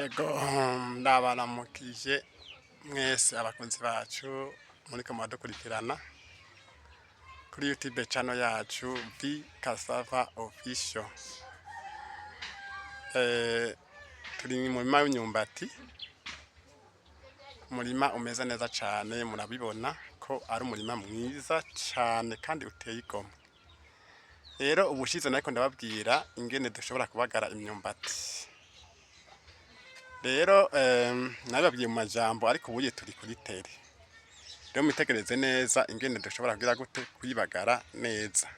Ego ndabaramukije mwese abakunzi bacu muriko muradukurikirana kuri YouTube channel yacu V Cassava Official. Turi mu murima w'imyumbati, umurima umeze neza cane, murabibona ko ari umurima mwiza cane kandi uteye igomwe. Rero ubushize nariko ndababwira ingene dushobora kubagara imyumbati. Rero nababwiye mu majambo ariko ubuye turi kuri tere. Rero mwitegereze neza ingene dushobora kugira gute kuyibagara neza.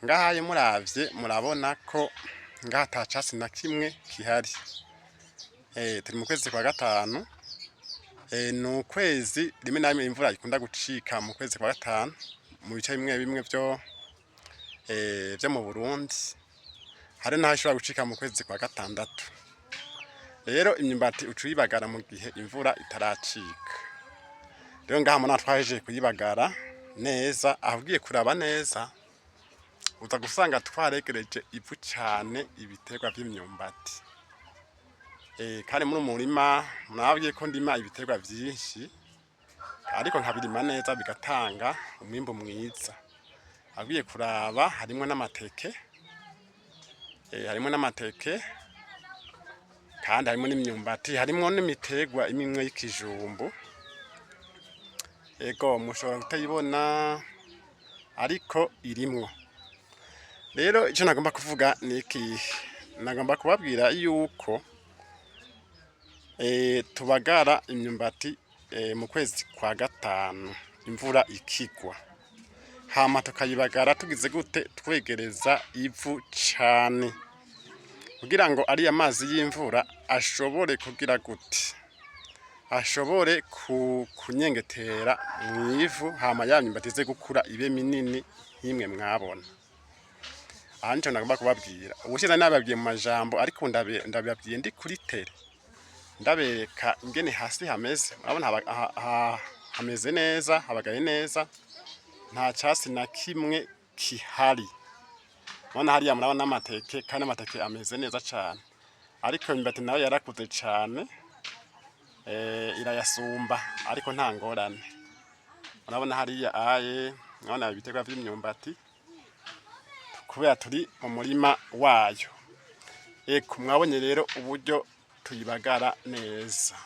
Ngahaye muravye murabona ko ngaha ata casi na kimwe kihari. Turi mu kwezi kwa gatanu. Ni ukwezi rimwe na rimwe imvura ikunda gucika mu kwezi kwa gatanu mu bice bimwe bimwe vyo mu Burundi. Hari naho ishobora gucika mu kwezi kwa gatandatu. Rero imyumbati ucuyibagara mu gihe imvura itaracika. Rero ngaha muna twahejeje kuyibagara neza, ahugiye kuraba neza uza gusanga twaregereje ivu cane ibiterwa vy'imyumbati. Kandi muri umurima nababwiye ko ndima ibiterwa vyinshi ariko nkabirima neza bigatanga umwimbu mwiza. Ahugiye kuraba harimwo n'amateke, kandi harimo n'imyumbati, harimo n'imiterwa imwe y'ikijumbu. Ego mushobora kutayibona ariko irimwo. Rero ico nagomba kuvuga ni iki, nagomba kubabwira yuko tubagara imyumbati mu kwezi kwa gatanu imvura ikigwa, hama tukayibagara tugize gute, twegereza ivu cane kugira ngo ari amazi y'imvura ashobore kugira gute, ashobore kunyengetera mw'ivu, hama ya myumbati ize gukura ibe minini nk'imwe mwabona. Aha nico nagomba kubabwira. Ubushize nababwiye mu majambo ariko ndababwiye ndi kuri tere, ndabereka ingene hasi hameze. Urabona hameze neza, habagaye neza, nta casi na kimwe kihari. Urabona hariya murabona amateke, kandi amateke ameze neza cane. Ariko imyumbati nayo yarakuze cane, irayasumba ariko nta ngorane. Urabona hariya urabona ibiterwa vy'imyumbati kubera turi mu murima wayo. Eko mwabonye rero uburyo tuyibagara neza.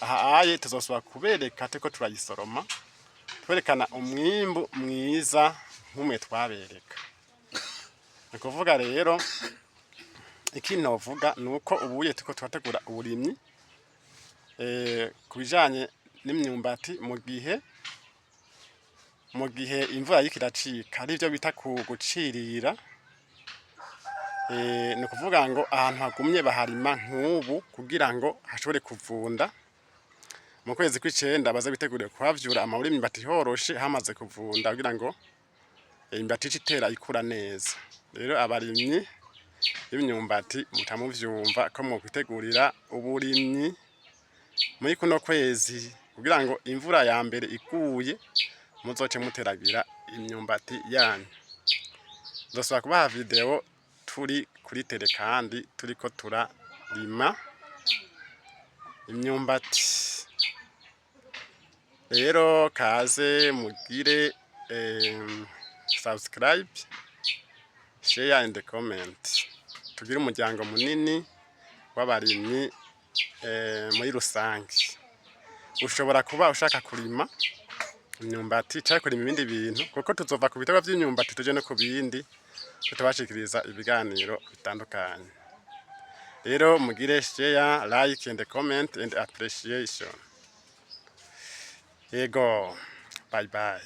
Aha tuzosubira kubereka turiko turayisoroma, twerekana umwimbu mwiza nk'umwe twabereka. Ni kuvuga rero ikindi novuga nuko ubuye turiko turategura uburimyi kubijanye n'imyumbati mu gihe imvura iriko iracika, ari vyo bita gucirira. Ni kuvuga ngo ahantu hagumye baharima nk'ubu kugira ngo hashobore kuvunda. Mu kwezi kw'icenda baze biteguriye kuhavyura amahuri y'imyumbati horoshe, hamaze kuvunda kugira ngo imyumbati ice itera ikura neza. Rero abarimyi b'imyumbati muca muvyumva ko mukwitegurira uburimyi muri kuno kwezi kugira ngo imvura ya mbere iguye muzoce muteragira imyumbati yanyu. Nzosubira kubaha video turi kuri tere kandi turiko turarima imyumbati. Rero kaze mugire subscribe, share and comment. Tugire umuryango munini w'abarimyi muri rusange. Ushobora kuba ushaka kurima imyumbati canke kurima ibindi bintu, kuko tuzova ku biterwa vy'imyumbati tuje no ku bindi tutabashikiriza ibiganiro bitandukanye. Rero mugire share, like and comment and appreciation. Ego, bye bye.